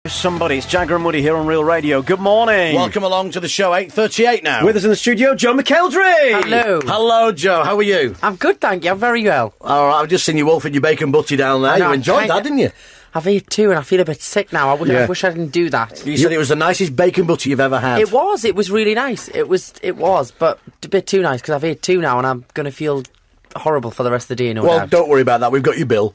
Somebody, it's Jagger and Woody here on Real Radio. Good morning. Welcome along to the show, 8:38 now. With us in the studio, Joe McElderry. Hello. Hello, Joe. How are you? I'm good, thank you. I'm very well. All right, I've just seen you wolfing your bacon butty down there. You enjoyed that, didn't you? I've ate two and I feel a bit sick now. I wish I didn't do that. You said it was the nicest bacon butty you've ever had. It was really nice. It was, but a bit too nice because I've ate two now and I'm going to feel horrible for the rest of the day, no doubt. Don't worry about that. We've got your bill.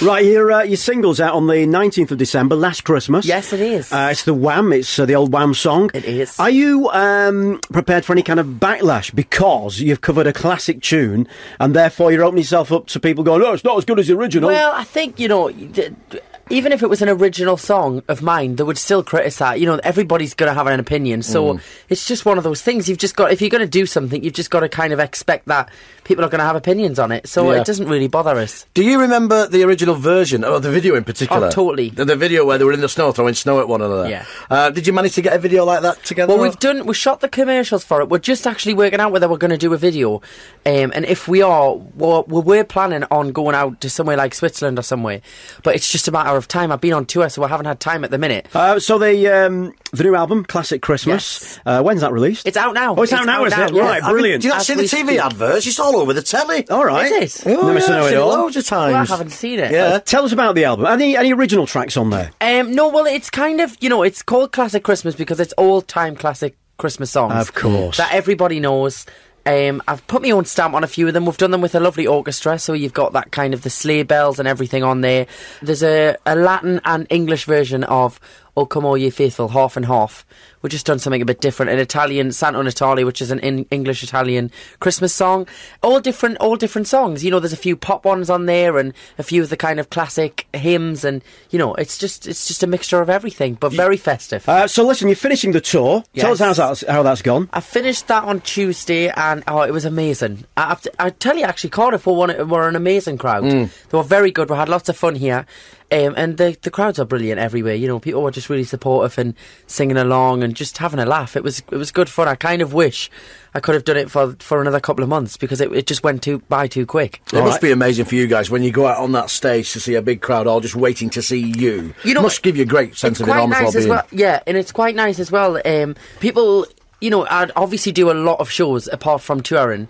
Right, your single's out on the 19th of December, last Christmas. Yes, it is. It's the Wham. It's the old Wham song. It is. Are you prepared for any kind of backlash because you've covered a classic tune and therefore you're opening yourself up to people going, oh, it's not as good as the original? Well, I think, even if it was an original song of mine, they would still criticise. Everybody's going to have an opinion. So it's just one of those things. You've just got, if you're going to do something, you've just got to kind of expect that people are going to have opinions on it. So it doesn't really bother us. Do you remember the original version, or the video in particular? Oh, totally. The video where they were in the snow throwing snow at one another. Yeah. Did you manage to get a video like that together? Well, we shot the commercials for it. We're just actually working out whether we're going to do a video. And if we are, we're planning on going out to somewhere like Switzerland or somewhere. But it's just a matter of time. I've been on tour, so I haven't had time at the minute. So the new album, Classic Christmas, when's that released? It's out now. Oh, it's out now, is it? Yeah. Right, brilliant. Do you not see the TV adverts? It's all over the telly. All right. Is it? Oh, Never seen it all. Loads of times. Well, I haven't seen it. Yeah. Tell us about the album. Any original tracks on there? No, well, it's kind of, it's called Classic Christmas because it's all-time classic Christmas songs. Of course. That everybody knows. I've put my own stamp on a few of them. We've done them with a lovely orchestra, so you've got that kind of the sleigh bells and everything on there. There's a Latin and English version of O Come All Ye Faithful, half and half. We've just done something a bit different. An Italian, Santo Natale, which is an English-Italian Christmas song. All different songs. There's a few pop ones on there and a few of the kind of classic hymns and, it's just a mixture of everything, but very festive. So listen, you're finishing the tour. Yes. Tell us how that's gone. I finished that on Tuesday and, it was amazing. I tell you, actually, Cardiff were an amazing crowd. They were very good. We had lots of fun here. And the crowds are brilliant everywhere. People were just really supportive and singing along and just having a laugh. It was good fun. I kind of wish I could have done it for another couple of months because it just went by too quick. It must be amazing for you guys when you go out on that stage to see a big crowd all just waiting to see you. It must give you a great sense of enormous nice well-being. Well. Yeah, and it's quite nice as well. People... I'd obviously do a lot of shows apart from touring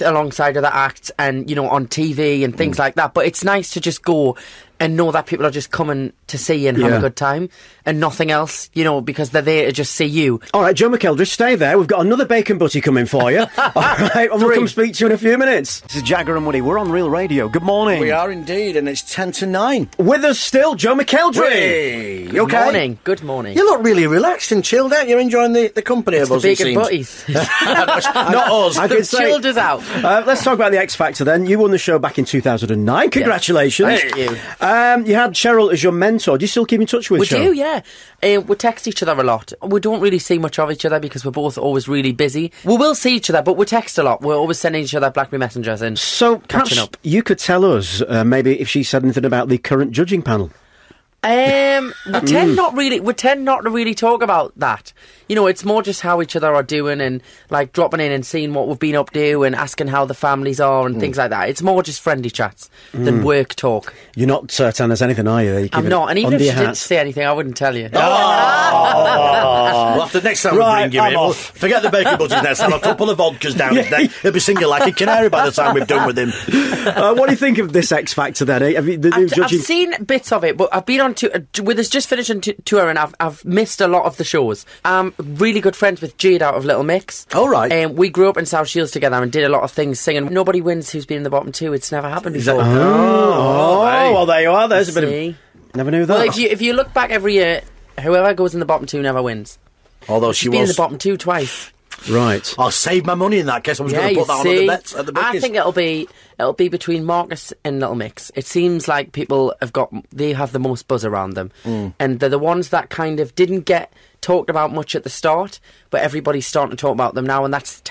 alongside other acts and, on TV and things like that. But it's nice to just go and know that people are just coming to see you and have a good time and nothing else, because they're there to just see you. All right, Joe McElderry, stay there. We've got another bacon butty coming for you. All right, and we'll come speak to you in a few minutes. This is Jagger and Woody. We're on Real Radio. Good morning. We are indeed, and it's 10 to 9. With us still, Joe McElderry. Hey, you Good okay? morning. Good morning. You look really relaxed and chilled out. You're enjoying the company of us, the it bacon seems. butties. Not us. I could say, Chilled us out. Let's talk about the X Factor then. You won the show back in 2009. Congratulations. Yes. Thank you. You had Cheryl as your mentor. Do you still keep in touch with We Cheryl? do, yeah. We text each other a lot. We don't really see much of each other because we're both always really busy. We will see each other, but we text a lot. We're always sending each other BlackBerry messengers and So catching perhaps up. you could tell us maybe if she said anything about the current judging panel. We tend not to really talk about that. It's more just how each other are doing and like dropping in and seeing what we've been up to and asking how the families are and things like that. It's more just friendly chats than work talk. You're not telling us anything, are you? I'm not, and even if she didn't say anything, I wouldn't tell you. Well, after next time we bring you in, we'll forget the bacon butters next time. A couple of vodkas down his neck. He'll be singing like a canary by the time we've done with him. What do you think of this X Factor then? Have you, the new judging? I've seen bits of it, but I've been on with us just finishing tour and I've missed a lot of the shows. I'm really good friends with Jade out of Little Mix. Oh, right. We grew up in South Shields together and did a lot of things singing. Nobody wins who's been in the bottom two. It's never happened before. Well, there you are. There's a bit of... Never knew that. Well, if you look back every year, whoever goes in the bottom two never wins. Although She's been in the bottom two twice. Right. I'll save my money in that case. I was going to put that on the bets at the bookies. I think it'll be between Marcus and Little Mix. It seems like people have the most buzz around them, and they're the ones that kind of didn't get talked about much at the start, but everybody's starting to talk about them now, and that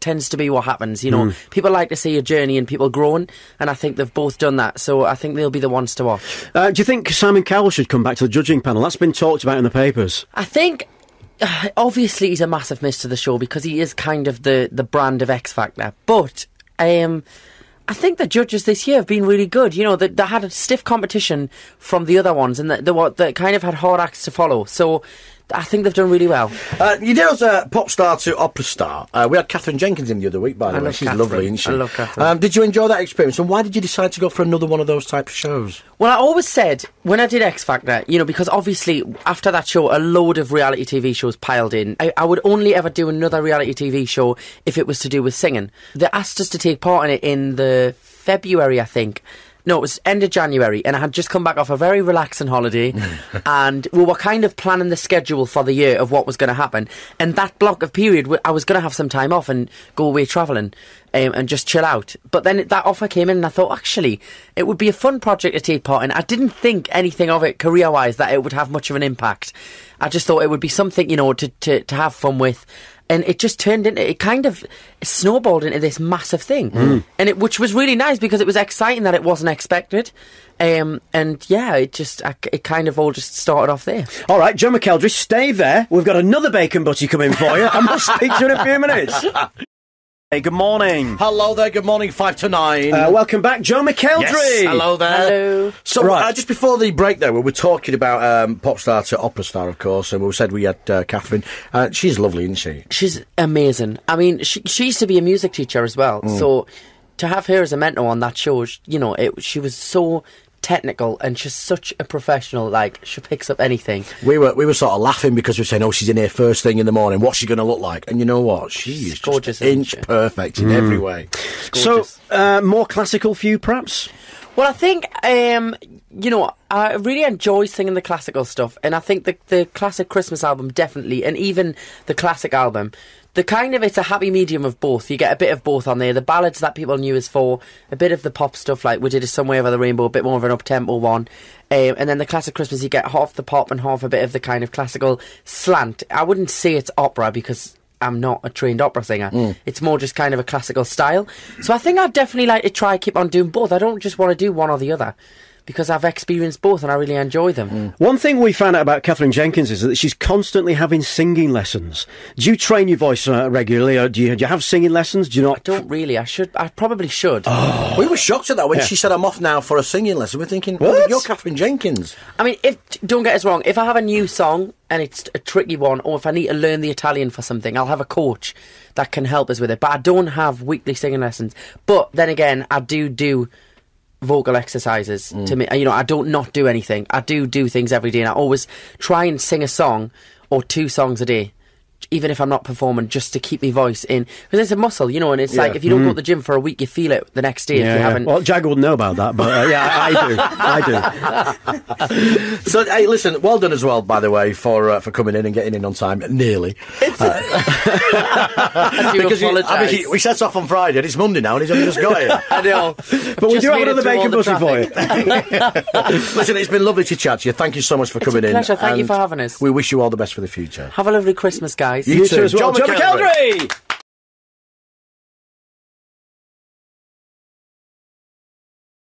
tends to be what happens. People like to see a journey and people growing, and I think they've both done that. So I think they'll be the ones to watch. Do you think Simon Cowell should come back to the judging panel? That's been talked about in the papers. I think. Obviously, he's a massive miss to the show because he is kind of the brand of X Factor. But I think the judges this year have been really good. You know, they had a stiff competition from the other ones, and they kind of had hard acts to follow. So I think they've done really well. You did us a pop star to opera star. We had Catherine Jenkins in the other week, by the way. She's lovely, isn't she? I love Catherine. Did you enjoy that experience? And why did you decide to go for another one of those type of shows? Well, I always said, when I did X Factor, you know, because obviously after that show, a load of reality TV shows piled in. I would only ever do another reality TV show if it was to do with singing. They asked us to take part in it in the February, I think. No, it was end of January, and I had just come back off a very relaxing holiday, and we were kind of planning the schedule for the year of what was going to happen. And that block of period, I was going to have some time off and go away travelling and just chill out. But then that offer came in, and I thought, actually, it would be a fun project to take part in. I didn't think anything of it career-wise that it would have much of an impact. I just thought it would be something, you know, to have fun with. And it just turned into, it kind of snowballed into this massive thing. And which was really nice because it was exciting that it wasn't expected. And yeah, it kind of all just started off there. All right, Joe McElderry, stay there. We've got another bacon butty coming for you. And we'll speak to you in a few minutes. Hey, good morning. Hello there, good morning, 5 to 9. Welcome back, Joe McElderry. Yes, hello there. Hello. So, just before the break there, we were talking about pop star to opera star, of course, and we said we had Catherine. She's lovely, isn't she? She's amazing. I mean, she used to be a music teacher as well, so to have her as a mentor on that show, you know, she was so technical, and she's such a professional. Like, she picks up anything. We were sort of laughing because we were saying, oh, she's in here first thing in the morning, what's she going to look like? And you know what, she's gorgeous, just inch perfect in every way. So more classical for you, perhaps? Well, I think you know, I really enjoy singing the classical stuff, and I think the classic Christmas album definitely, and even the classic album, it's a happy medium of both. You get a bit of both on there. The ballads that people knew us for, a bit of the pop stuff, like we did a Some Way Over the Rainbow, a bit more of an up-tempo one. And then the classic Christmas, you get half the pop and half a bit of the kind of classical slant. I wouldn't say it's opera because I'm not a trained opera singer. It's more just kind of a classical style. So I think I'd definitely like to try keep on doing both. I don't just want to do one or the other, because I've experienced both and I really enjoy them. One thing we found out about Catherine Jenkins is that she's constantly having singing lessons. Do you train your voice regularly, or do you have singing lessons? Do you not? I don't really. I probably should. Oh. We were shocked at that when she said, I'm off now for a singing lesson. We're thinking, well, you're Catherine Jenkins. I mean, don't get us wrong, if I have a new song and it's a tricky one, or if I need to learn the Italian for something, I'll have a coach that can help us with it. But I don't have weekly singing lessons. But then again, I do vocal exercises. To me, you know, I don't not do anything. I do things every day, and I always try and sing a song or 2 songs a day, even if I'm not performing, just to keep my voice in, because it's a muscle, you know. And it's like, if you don't go to the gym for a week, you feel it the next day. If you haven't. Well, Jag wouldn't know about that, but I do. So, hey, listen, well done as well, by the way, for coming in and getting in on time, nearly. I do apologise. We set off on Friday, and it's Monday now, and he's only just got here. I know, but we do have another bacon butty for you. Listen, it's been lovely to chat to you. Thank you so much for coming in. It's a pleasure. Thank you for having us. We wish you all the best for the future. Have a lovely Christmas, guys. You too as well. Joe McElderry!